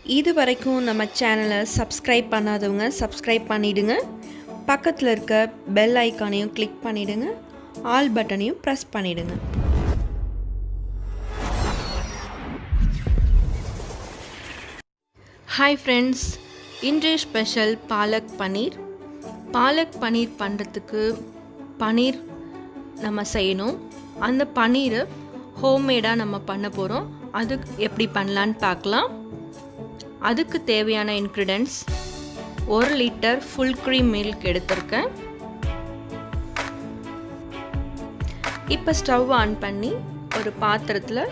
இது வரைக்கும் நம்ம சேனலை சப்ஸ்கிரைப் பண்ணாதவங்க சப்ஸ்கிரைப் பண்ணிவிடுங்க. பக்கத்தில் இருக்க பெல் ஐக்கானையும் கிளிக் பண்ணிவிடுங்க. ஆல் பட்டனையும் ப்ரெஸ் பண்ணிவிடுங்க. ஹாய் ஃப்ரெண்ட்ஸ், இன்றைய ஸ்பெஷல் பாலக் பன்னீர். பாலக் பன்னீர் பண்ணுறதுக்கு பன்னீர் நம்ம செய்யணும். அந்த பன்னீரை ஹோம்மேடாக நம்ம பண்ண போகிறோம். அது எப்படி பண்ணலான்னு பார்க்கலாம். அதுக்கு தேவையான ingredients 1 litre full cream milk எடுத்திருக்கேன். இப்போ ஸ்டவ் ஆன் பண்ணி ஒரு பாத்திரத்தில்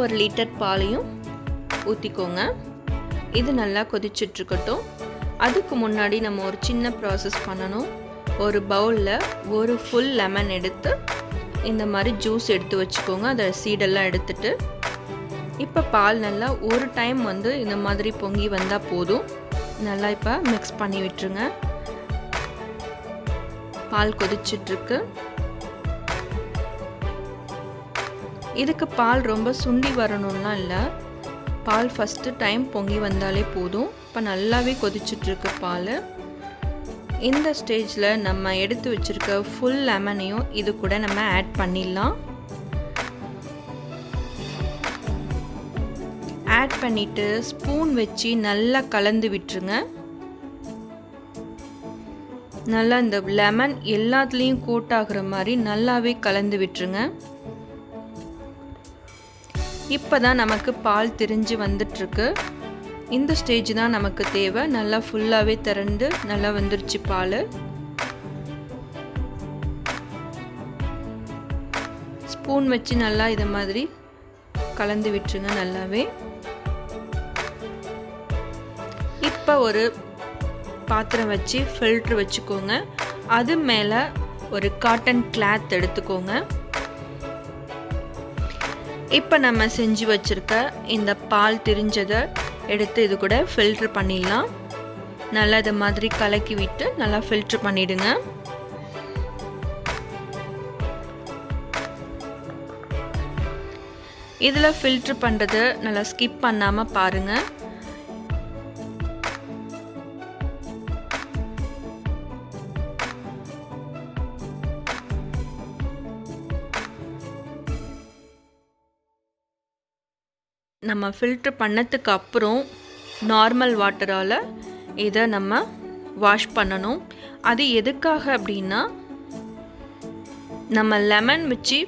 1 லிட்டர் பாலையும் ஊற்றிக்கோங்க. இது நல்லா கொதிச்சுட்ருக்கட்டும். அதுக்கு முன்னாடி நம்ம ஒரு சின்ன ப்ராசஸ் பண்ணணும். ஒரு பவுலில் ஒரு ஃபுல் லெமன் எடுத்து இந்த மாதிரி ஜூஸ் எடுத்து வச்சுக்கோங்க. அதை சீடெல்லாம் எடுத்துட்டு இப்போ பால் நல்லா ஒரு டைம் இந்த மாதிரி பொங்கி வந்தால் போதும். நல்லா இப்போ மிக்ஸ் பண்ணி விட்டுருங்க. பால் கொதிச்சிட்ருக்கு. இதுக்கு பால் ரொம்ப சுண்டி வரணும்லாம் இல்லை. பால் ஃபஸ்ட்டு டைம் பொங்கி வந்தாலே போதும். இப்போ நல்லாவே கொதிச்சிட்ருக்கு பால். இந்த ஸ்டேஜில் நம்ம எடுத்து வச்சுருக்க ஃபுல் லெமனையும் இது கூட நம்ம ஆட் பண்ணிடலாம். ஆட் பண்ணிவிட்டு ஸ்பூன் வச்சு நல்லா கலந்து விட்டுருங்க. நல்லா இந்த லெமன் எல்லாத்துலேயும் கோட் ஆகுற மாதிரி நல்லாவே கலந்து விட்டுருங்க. இப்போ தான் நமக்கு பால் திரிஞ்சு வந்துட்டுருக்கு. இந்த ஸ்டேஜ் தான் நமக்கு தேவை. நல்லா ஃபுல்லாகவே திரண்டு நல்லா வந்துருச்சு பால். ஸ்பூன் வச்சு நல்லா இதை மாதிரி கலந்து விட்டுருங்க நல்லாவே. இப்போ ஒரு பாத்திரம் வச்சு ஃபில்ட்ரு வச்சுக்கோங்க. அது மேலே ஒரு காட்டன் கிளாத் எடுத்துக்கோங்க. இப்போ நம்ம செஞ்சு வச்சுருக்க இந்த பால் திரிஞ்சதை எடுத்து இது கூட ஃபில்ட்ரு பண்ணிடலாம். நல்லா இதை மாதிரி கலக்கி விட்டு நல்லா ஃபில்ட்ரு பண்ணிவிடுங்க. இதில் ஃபில்ட்ரு பண்ணுறது நல்லா ஸ்கிப் பண்ணாமல் பாருங்கள். நம்ம ஃபில்ட்ரு பண்ணதுக்கு அப்புறம் நார்மல் வாட்டரால் இதை நம்ம வாஷ் பண்ணணும். அது எதுக்காக அப்படின்னா, நம்ம லெமன் வச்சு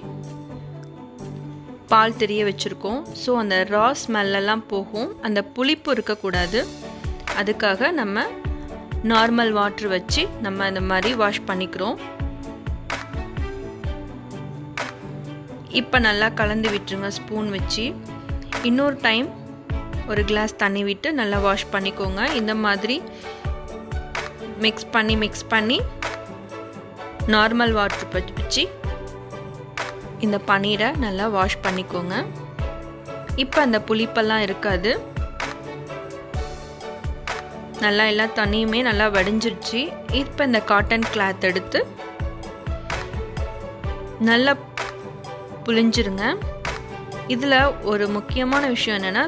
பால் தெரிய வச்சுருக்கோம். ஸோ அந்த ரா ஸ்மெல்லாம் போகும். அந்த புளிப்பு இருக்கக்கூடாது. அதுக்காக நம்ம நார்மல் வாட்ரு வச்சு நம்ம அந்த மாதிரி வாஷ் பண்ணிக்கிறோம். இப்போ நல்லா கலந்து விட்டுருங்க ஸ்பூன் வச்சு. இன்னொரு டைம் ஒரு கிளாஸ் தண்ணி விட்டு நல்லா வாஷ் பண்ணிக்கோங்க. இந்த மாதிரி மிக்ஸ் பண்ணி நார்மல் வாட்டர் வச்சு இந்த பன்னீரை நல்லா வாஷ் பண்ணிக்கோங்க. இப்போ அந்த புளிப்பெல்லாம் இருக்காது. நல்லா எல்லா தண்ணியுமே நல்லா வடிஞ்சிருச்சு. இப்போ இந்த காட்டன் கிளாத் எடுத்து நல்லா புழிஞ்சிருங்க. இதில் ஒரு முக்கியமான விஷயம் என்னென்னா,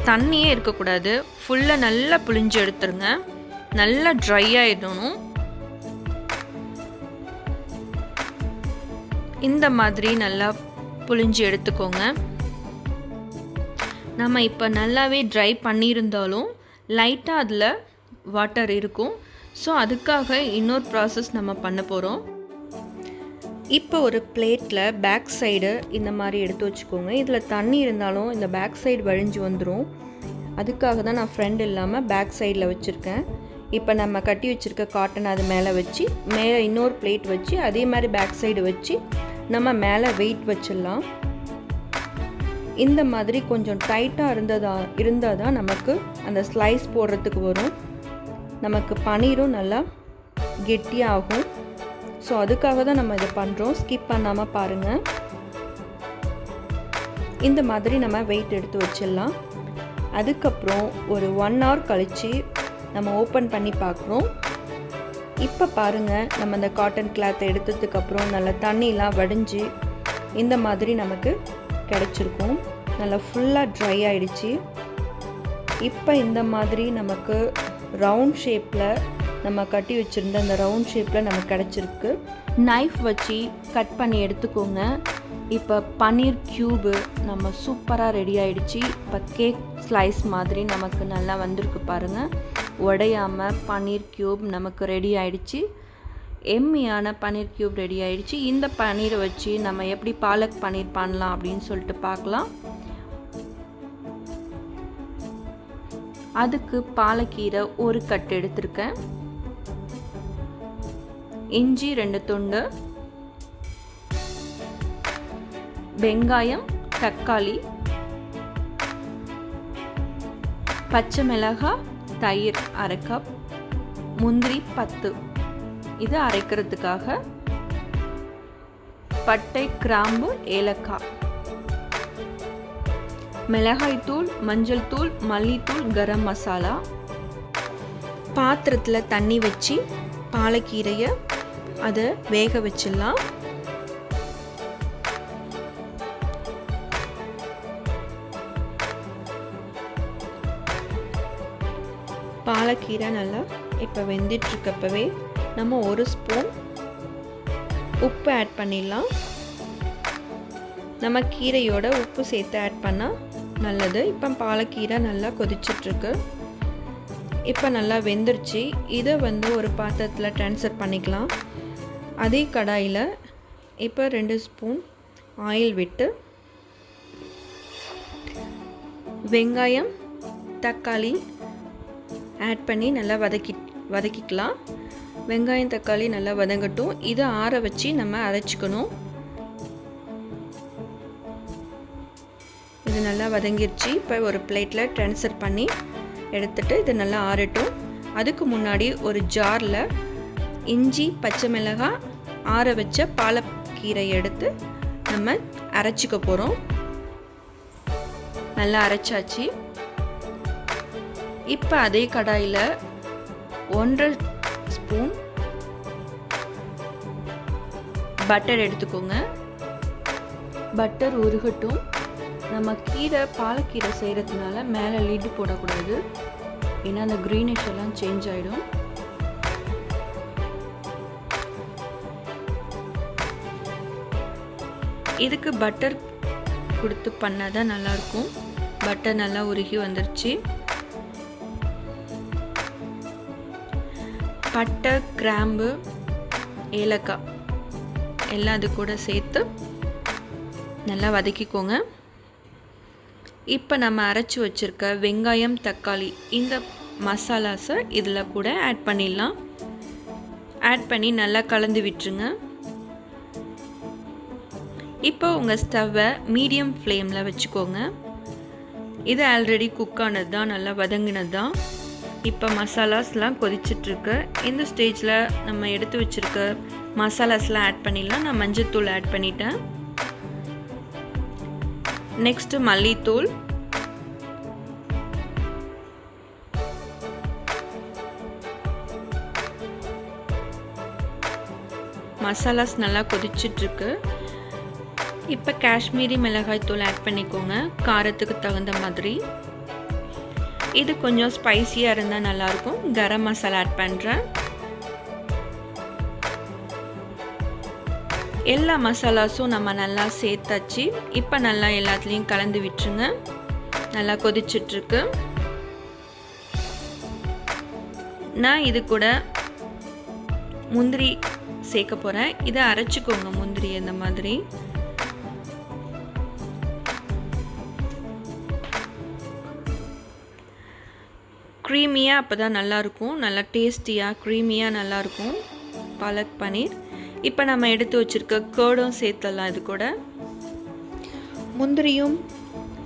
தண்ணியே இருக்கக்கூடாது. ஃபுல்லாக நல்லா புழிஞ்சு எடுத்துருங்க. நல்லா ட்ரை ஆகிடணும். இந்த மாதிரி நல்லா புழிஞ்சு எடுத்துக்கோங்க. நம்ம இப்போ நல்லாவே ட்ரை பண்ணியிருந்தாலும் லைட்டாக அதில் வாட்டர் இருக்கும். ஸோ அதுக்காக இன்னொரு ப்ராசஸ் நம்ம பண்ண போகிறோம். இப்போ ஒரு பிளேட்டில் பேக் சைடு இந்த மாதிரி எடுத்து வச்சுக்கோங்க. இதில் தண்ணி இருந்தாலும் இந்த பேக் சைடு வழிஞ்சு வந்துடும். அதுக்காக தான் நான் ஃப்ரண்ட் இல்லாமல் பேக் சைடில் வச்சுருக்கேன். இப்போ நம்ம கட்டி வச்சுருக்க காட்டன் அது மேலே வச்சு மேலே இன்னொரு பிளேட் வச்சு அதே மாதிரி பேக் சைடு வச்சு நம்ம மேலே வெயிட் வச்சிடலாம். இந்த மாதிரி கொஞ்சம் டைட்டாக இருந்தால் தான் நமக்கு அந்த ஸ்லைஸ் போடுறதுக்கு வரும். நமக்கு பன்னீரும் நல்லா கெட்டியாகும். ஸோ அதுக்காக தான் நம்ம இதை பண்ணுறோம். ஸ்கிப் பண்ணாமல் பாருங்கள். இந்த மாதிரி நம்ம வெயிட் எடுத்து வச்சிடலாம். அதுக்கப்புறம் ஒரு 1 hour கழித்து நம்ம ஓப்பன் பண்ணி பார்க்குறோம். இப்போ பாருங்கள், நம்ம இந்த காட்டன் கிளாத்தை எடுத்ததுக்கப்புறம் நல்லா தண்ணிலாம் வடிஞ்சு இந்த மாதிரி நமக்கு கிடச்சிருக்கும். நல்லா ஃபுல்லாக ட்ரை ஆகிடுச்சு. இப்போ இந்த மாதிரி நமக்கு ரவுண்ட் ஷேப்பில் நம்ம கட்டி வச்சுருந்த அந்த ரவுண்ட் ஷேப்பில் நமக்கு கிடச்சிருக்கு. நைஃப் வச்சு கட் பண்ணி எடுத்துக்கோங்க. இப்போ பன்னீர் க்யூபு நம்ம சூப்பராக ரெடி ஆகிடுச்சு. இப்போ கேக் ஸ்லைஸ் மாதிரி நமக்கு நல்லா வந்திருக்கு பாருங்கள். உடையாமல் பன்னீர் க்யூப் நமக்கு ரெடி ஆகிடுச்சு. எம்மியான பன்னீர் க்யூப் ரெடி ஆகிடுச்சு. இந்த பன்னீரை வச்சு நம்ம எப்படி பாலக் பன்னீர் பண்ணலாம் அப்படின்னு சொல்லிட்டு பார்க்கலாம். அதுக்கு பாலக்கீரை ஒரு கட் எடுத்திருக்கேன், இஞ்சி 2 துண்டு, வெங்காயம், தக்காளி, பச்சை மிளகாய், தயிர் 1/2 கப், முந்திரி 10, இது அரைக்கிறதுக்காக, பட்டை, கிராம்பு, ஏலக்காய், மிளகாய் தூள், மஞ்சள் தூள், மல்லித்தூள், கரம் மசாலா. பாத்திரத்தில் தண்ணி வச்சு பாலக்கீரையை அதை வேக வச்சிடலாம். பாலக்கீரை நல்லா இப்போ வெந்துட்டுருக்கப்பவே நம்ம 1 ஸ்பூன் உப்பு ஆட் பண்ணிடலாம். நம்ம கீரையோட உப்பு சேர்த்து ஆட் பண்ணால் நல்லது. இப்போ பாலக்கீரை நல்லா கொதிச்சிட்ருக்கு. இப்போ நல்லா வெந்துருச்சு. இதை ஒரு பாத்திரத்தில் ட்ரான்ஸ்ஃபர் பண்ணிக்கலாம். அதே கடாயில் இப்போ 2 ஸ்பூன் ஆயில் விட்டு வெங்காயம், தக்காளி ஆட் பண்ணி நல்லா வதக்கிக்கலாம். வெங்காயம், தக்காளி நல்லா வதங்கட்டும். இதை ஆற வச்சு நம்ம அரைச்சிக்கணும். இது நல்லா வதங்கிருச்சு. இப்போ ஒரு பிளேட்டில் ட்ரான்ஸ்ஃபர் பண்ணி எடுத்துட்டு இது நல்லா ஆறட்டும். அதுக்கு முன்னாடி ஒரு ஜாரில் இஞ்சி, பச்சை மிளகாய், ஆற வச்ச பாலக்கீரை எடுத்து நம்ம அரைச்சிக்க போகிறோம். நல்லா அரைச்சாச்சு. இப்போ அதே கடாயில் 1.5 ஸ்பூன் பட்டர் எடுத்துக்கோங்க. பட்டர் உருகட்டும். நம்ம பாலக்கீரை செய்கிறதுனால மேலே லிட்டு போடக்கூடாது, ஏன்னா அந்த க்ரீனிஷ் எல்லாம் சேஞ்ச் ஆகிடும். இதுக்கு பட்டர் கொடுத்து பண்ணால் தான் நல்லாயிருக்கும். பட்டர் நல்லா உருகி வந்துருச்சு. பட்டை, கிராம்பு, ஏலக்காய் எல்லாம் அது கூட சேர்த்து நல்லா வதக்கிக்கோங்க. இப்போ நம்ம அரைச்சி வச்சுருக்க வெங்காயம், தக்காளி இந்த மசாலாஸை இதில் கூட ஆட் பண்ணிடலாம். ஆட் பண்ணி நல்லா கலந்து விட்டுருங்க. இப்போ உங்கள் ஸ்டவ்வை மீடியம் ஃப்ளேமில் வச்சுக்கோங்க. இது ஆல்ரெடி குக் ஆனது தான், நல்லா வதங்கினது தான். இப்போ மசாலாஸ்லாம் கொதிச்சிட்ருக்கு. இந்த ஸ்டேஜில் நம்ம எடுத்து வச்சுருக்க மசாலாஸ்லாம் ஆட் பண்ணிடலாம். நான் மஞ்சள்தூள் ஆட் பண்ணிட்டேன். நெக்ஸ்ட்டு மல்லித்தூள், மசாலாஸ் நல்லா கொதிச்சிட்ருக்கு. இப்போ காஷ்மீரி மிளகாய் தூள் ஆட் பண்ணிக்கோங்க, காரத்துக்கு தகுந்த மாதிரி. இது கொஞ்சம் ஸ்பைசியாக இருந்தால் நல்லாயிருக்கும். கரம் மசாலா ஆட் பண்ணுறேன். எல்லா மசாலாஸும் நம்ம நல்லா சேர்த்தாச்சு. இப்போ நல்லா எல்லாத்துலேயும் கலந்து விட்டுருங்க. நல்லா கொதிச்சிட்ருக்கு. நான் இது கூட முந்திரி சேர்க்க போகிறேன். இதை அரைச்சிக்கோங்க முந்திரி இந்த மாதிரி. க்ரீமியாக அப்போ தான் நல்லாயிருக்கும். நல்லா டேஸ்டியாக க்ரீமியாக நல்லாயிருக்கும் பாலக் பன்னீர். இப்போ நம்ம எடுத்து வச்சுருக்க கர்டும் சேர்த்தலாம். இது கூட முந்திரியும்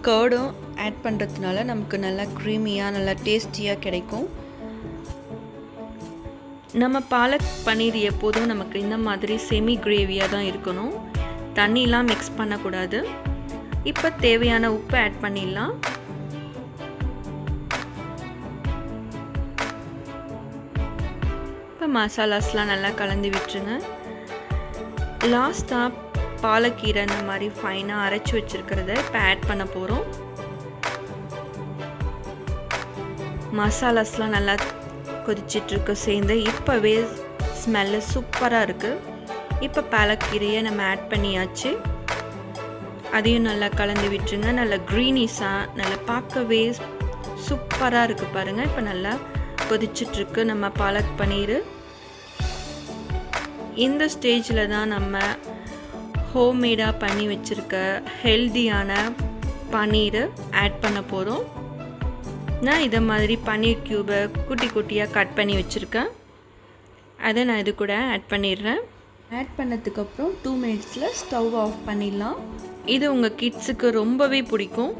கர்டும் ஆட் பண்ணுறதுனால நமக்கு நல்லா க்ரீமியாக நல்லா டேஸ்டியாக கிடைக்கும். நம்ம பாலக் பன்னீர் எப்போதும் நமக்கு இந்த மாதிரி செமி கிரேவியாக தான் இருக்கணும். தண்ணிலாம் மிக்ஸ் பண்ணக்கூடாது. இப்போ தேவையான உப்பு ஆட் பண்ணிடலாம். இப்போ மசாலாஸ்லாம் நல்லா கலந்து விட்டுருங்க. லாஸ்ட்டாக பாலக்கீரை இந்த மாதிரி ஃபைனாக அரைச்சி வச்சுருக்கிறத இப்போ ஆட் பண்ண போகிறோம். மசாலாஸ்லாம் நல்லா கொதிச்சிட்ருக்கு சேர்ந்து. இப்போவே ஸ்மெல்லு சூப்பராக இருக்குது. இப்போ பாலக்கீரையை நம்ம ஆட் பண்ணியாச்சு. அதையும் நல்லா கலந்து விட்டுருங்க. நல்லா க்ரீனிஸாக நல்லா பார்க்கவே சூப்பராக இருக்குது பாருங்கள். இப்போ நல்லா கொதிச்சிட்ருக்கு நம்ம பாலக் பன்னீர். இந்த ஸ்டேஜில் தான் நம்ம ஹோம்மேடாக பண்ணி வச்சுருக்க ஹெல்தியான பன்னீரை ஆட் பண்ண போகிறோம். நான் இதை மாதிரி பன்னீர் க்யூபை குட்டி குட்டியாக கட் பண்ணி வச்சுருக்கேன். அதை நான் இது கூட ஆட் பண்ணிடுறேன். ஆட் பண்ணதுக்கப்புறம் 2 மினிட்ஸில் ஸ்டவ் ஆஃப் பண்ணிடலாம். இது உங்கள் கிட்ஸுக்கு ரொம்பவே பிடிக்கும்.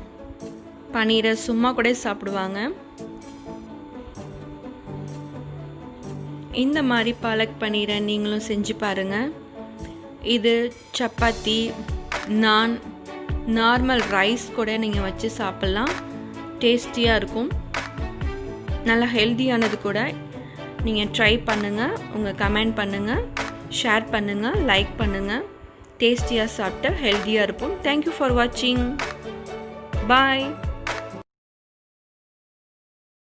பன்னீரை சும்மா கூட சாப்பிடுவாங்க. இந்த மாதிரி பாலக் பன்னீரை நீங்களும் செஞ்சு பாருங்கள். இது சப்பாத்தி, நான், நார்மல் ரைஸ் கூட நீங்கள் வச்சு சாப்பிட்லாம். டேஸ்டியாக இருக்கும். நல்லா ஹெல்தியானது கூட. நீங்கள் ட்ரை பண்ணுங்கள். உங்கள் கமெண்ட் பண்ணுங்கள், ஷேர் பண்ணுங்கள், லைக் பண்ணுங்கள். டேஸ்டியாக சாப்பிட்டு ஹெல்தியாக இருப்போம். தேங்க்யூ ஃபார் வாட்சிங். பாய்.